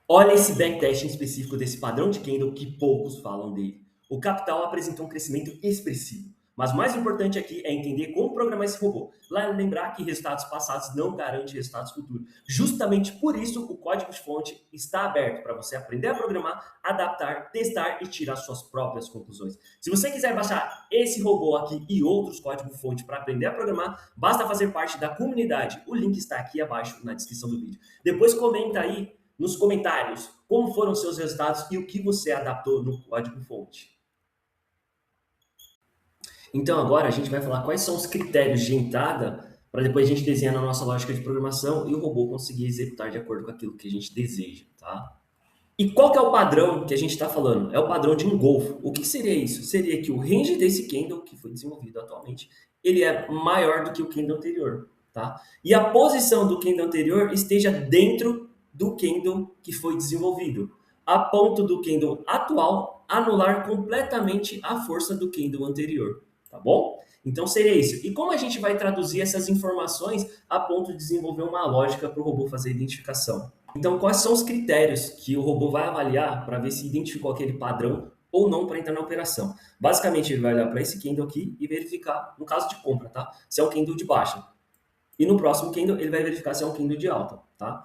Olha esse backtesting específico desse padrão de candle que poucos falam dele. O capital apresentou um crescimento expressivo, mas o mais importante aqui é entender como programar esse robô. Lá lembrar que resultados passados não garantem resultados futuros. Justamente por isso o código-fonte está aberto para você aprender a programar, adaptar, testar e tirar suas próprias conclusões. Se você quiser baixar esse robô aqui e outros códigos-fonte para aprender a programar, basta fazer parte da comunidade. O link está aqui abaixo na descrição do vídeo. Depois comenta aí nos comentários como foram seus resultados e o que você adaptou no código-fonte. Então agora a gente vai falar quais são os critérios de entrada para depois a gente desenhar na nossa lógica de programação e o robô conseguir executar de acordo com aquilo que a gente deseja, tá? E qual que é o padrão que a gente está falando? É o padrão de engolfo. O que seria isso? Seria que o range desse candle que foi desenvolvido atualmente, ele é maior do que o candle anterior, tá? E a posição do candle anterior esteja dentro do candle que foi desenvolvido, a ponto do candle atual anular completamente a força do candle anterior, tá bom? Então seria isso. E como a gente vai traduzir essas informações a ponto de desenvolver uma lógica para o robô fazer a identificação? Então, quais são os critérios que o robô vai avaliar para ver se identificou aquele padrão ou não para entrar na operação? Basicamente, ele vai olhar para esse candle aqui e verificar, no caso de compra, tá? Se é um candle de baixa. E no próximo candle, ele vai verificar se é um candle de alta, tá?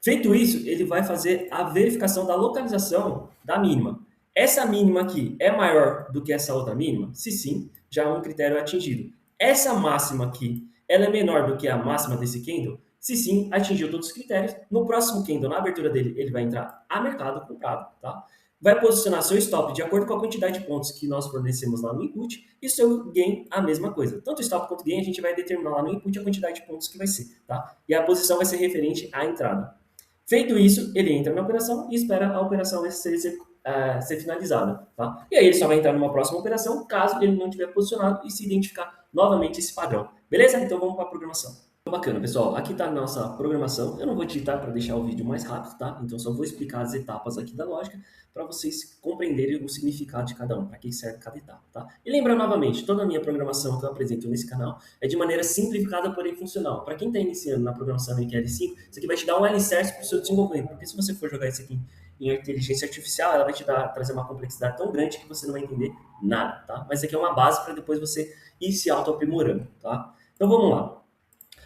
Feito isso, ele vai fazer a verificação da localização da mínima. Essa mínima aqui é maior do que essa outra mínima? Se sim, já é um critério atingido. Essa máxima aqui, ela é menor do que a máxima desse candle? Se sim, atingiu todos os critérios. No próximo candle, na abertura dele, ele vai entrar a mercado comprado, tá? Vai posicionar seu stop de acordo com a quantidade de pontos que nós fornecemos lá no input e seu gain a mesma coisa. Tanto stop quanto gain a gente vai determinar lá no input a quantidade de pontos que vai ser, tá? E a posição vai ser referente à entrada. Feito isso, ele entra na operação e espera a operação ser finalizada. Tá? E aí ele só vai entrar numa próxima operação caso ele não tiver posicionado e se identificar novamente esse padrão. Beleza? Então vamos para a programação. Bacana, pessoal. Aqui está a nossa programação. Eu não vou digitar para deixar o vídeo mais rápido, tá? Então só vou explicar as etapas aqui da lógica para vocês compreenderem o significado de cada um, para que serve cada etapa, tá? E lembrando novamente, toda a minha programação que eu apresento nesse canal é de maneira simplificada, porém funcional. Para quem está iniciando na programação em L5, isso aqui vai te dar um alicerce para o seu desenvolvimento, porque se você for jogar isso aqui em inteligência artificial, ela vai trazer uma complexidade tão grande que você não vai entender nada, tá? Mas isso aqui é uma base para depois você ir se auto-aprimorando, tá? Então vamos lá.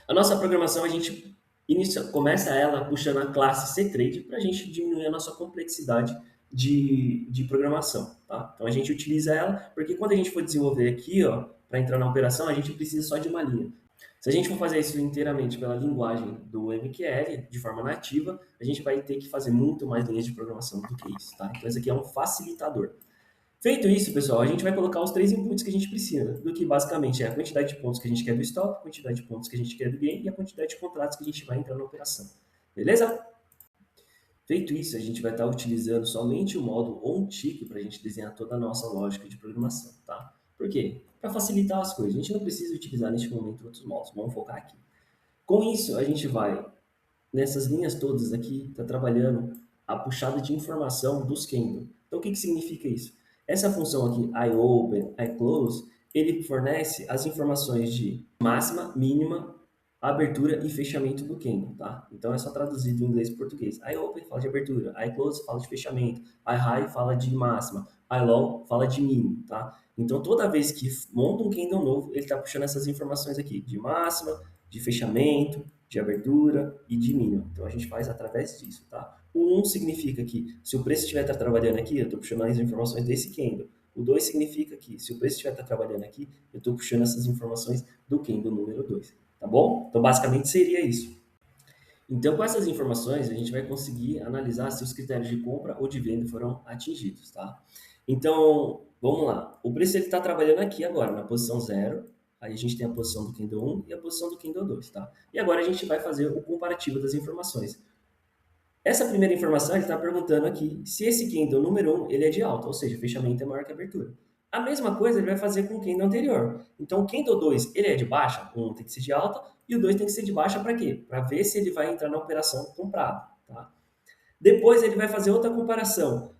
A nossa programação, a gente começa ela puxando a classe CTrade para a gente diminuir a nossa complexidade de programação, tá? Então a gente utiliza ela porque quando a gente for desenvolver aqui, ó, para entrar na operação, a gente precisa só de uma linha. Se a gente for fazer isso inteiramente pela linguagem do MQL, de forma nativa, a gente vai ter que fazer muito mais linhas de programação do que isso, tá? Então esse aqui é um facilitador. Feito isso, pessoal, a gente vai colocar os três inputs que a gente precisa, do que basicamente é a quantidade de pontos que a gente quer do stop, a quantidade de pontos que a gente quer do gain e a quantidade de contratos que a gente vai entrar na operação. Beleza? Feito isso, a gente vai estar utilizando somente o modo onTick para a gente desenhar toda a nossa lógica de programação, tá? Por quê? Para facilitar as coisas. A gente não precisa utilizar neste momento outros modos. Vamos focar aqui. Com isso, a gente vai, nessas linhas todas aqui, tá trabalhando a puxada de informação dos candle. Então, o que significa isso? Essa função aqui, IOpen, IClose, ele fornece as informações de máxima, mínima, abertura e fechamento do candle, tá? Então é só traduzir do inglês para português. IOpen fala de abertura, iClose fala de fechamento, iHigh fala de máxima, iLow fala de mínimo, tá? Então toda vez que monta um candle novo, ele está puxando essas informações aqui de máxima, de fechamento, de abertura e de mínima. Então a gente faz através disso, tá? O 1 significa que se o preço estiver trabalhando aqui, eu estou puxando as informações desse candle. O 2 significa que se o preço estiver trabalhando aqui, eu estou puxando essas informações do candle número 2, tá bom? Então basicamente seria isso. Então com essas informações a gente vai conseguir analisar se os critérios de compra ou de venda foram atingidos, tá? Então vamos lá. O preço ele está trabalhando aqui agora na posição 0. Aí a gente tem a posição do candle 1 e a posição do candle 2, tá? E agora a gente vai fazer o comparativo das informações. Essa primeira informação, ele está perguntando aqui se esse candle número 1 ele é de alta, ou seja, fechamento é maior que a abertura. A mesma coisa ele vai fazer com o candle anterior. Então, o candle 2 ele é de baixa, o 1 tem que ser de alta, e o 2 tem que ser de baixa para quê? Para ver se ele vai entrar na operação comprado. Tá? Depois ele vai fazer outra comparação.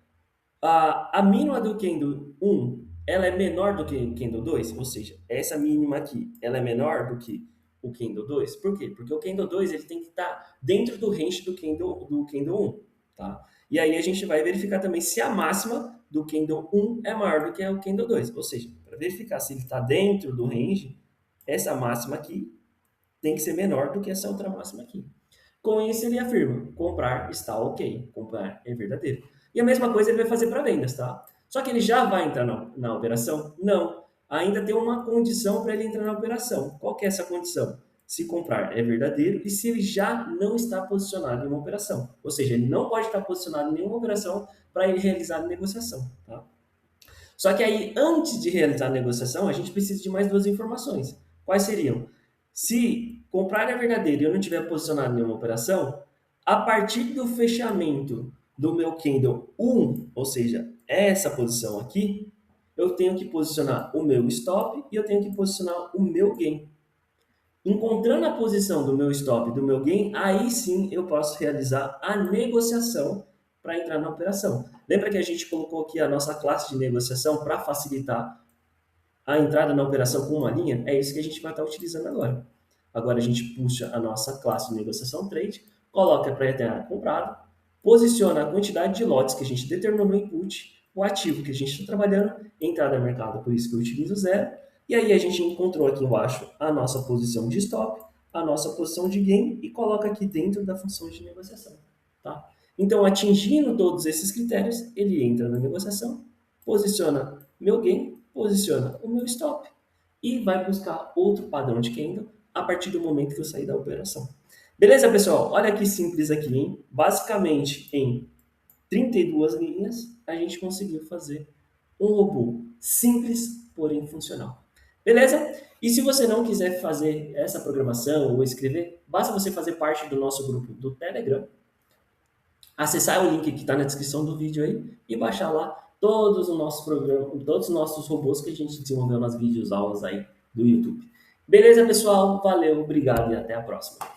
A mínima do candle 1 ela é menor do que o candle 2, ou seja, essa mínima aqui ela é menor do que o candle 2. Por quê? Porque o candle 2 ele tem que estar dentro do range do candle 1. tá? E aí a gente vai verificar também se a máxima do candle 1 é maior do que o candle 2. Ou seja, para verificar se ele está dentro do range, essa máxima aqui tem que ser menor do que essa outra máxima aqui. Com isso, ele afirma: comprar está ok, comprar é verdadeiro. E a mesma coisa ele vai fazer para vendas, tá? Só que ele já vai entrar na operação? Não. Ainda tem uma condição para ele entrar na operação. Qual que é essa condição? Se comprar é verdadeiro e se ele já não está posicionado em uma operação. Ou seja, ele não pode estar posicionado em nenhuma operação para ele realizar a negociação, tá? Só que aí, antes de realizar a negociação, a gente precisa de mais duas informações. Quais seriam? Se comprar é verdadeiro e eu não tiver posicionado em nenhuma operação, a partir do fechamento do meu candle 1, ou seja, essa posição aqui, eu tenho que posicionar o meu stop e eu tenho que posicionar o meu gain. Encontrando a posição do meu stop e do meu gain, aí sim eu posso realizar a negociação para entrar na operação. Lembra que a gente colocou aqui a nossa classe de negociação para facilitar a entrada na operação com uma linha? É isso que a gente vai estar utilizando agora. Agora a gente puxa a nossa classe de negociação trade, coloca para eternamente comprado, posiciona a quantidade de lotes que a gente determinou no input, o ativo que a gente está trabalhando, entrada no mercado, por isso que eu utilizo zero, e aí a gente encontrou aqui embaixo a nossa posição de stop, a nossa posição de gain e coloca aqui dentro da função de negociação, tá? Então, atingindo todos esses critérios, ele entra na negociação, posiciona meu gain, posiciona o meu stop e vai buscar outro padrão de candle a partir do momento que eu sair da operação. Beleza, pessoal? Olha que simples aqui, hein? Basicamente, em 32 linhas, a gente conseguiu fazer um robô simples, porém funcional. Beleza? E se você não quiser fazer essa programação ou escrever, basta você fazer parte do nosso grupo do Telegram, acessar o link que está na descrição do vídeo aí e baixar lá todos os nossos programas, todos os nossos robôs que a gente desenvolveu nas vídeos aulas aí do YouTube. Beleza, pessoal? Valeu, obrigado e até a próxima.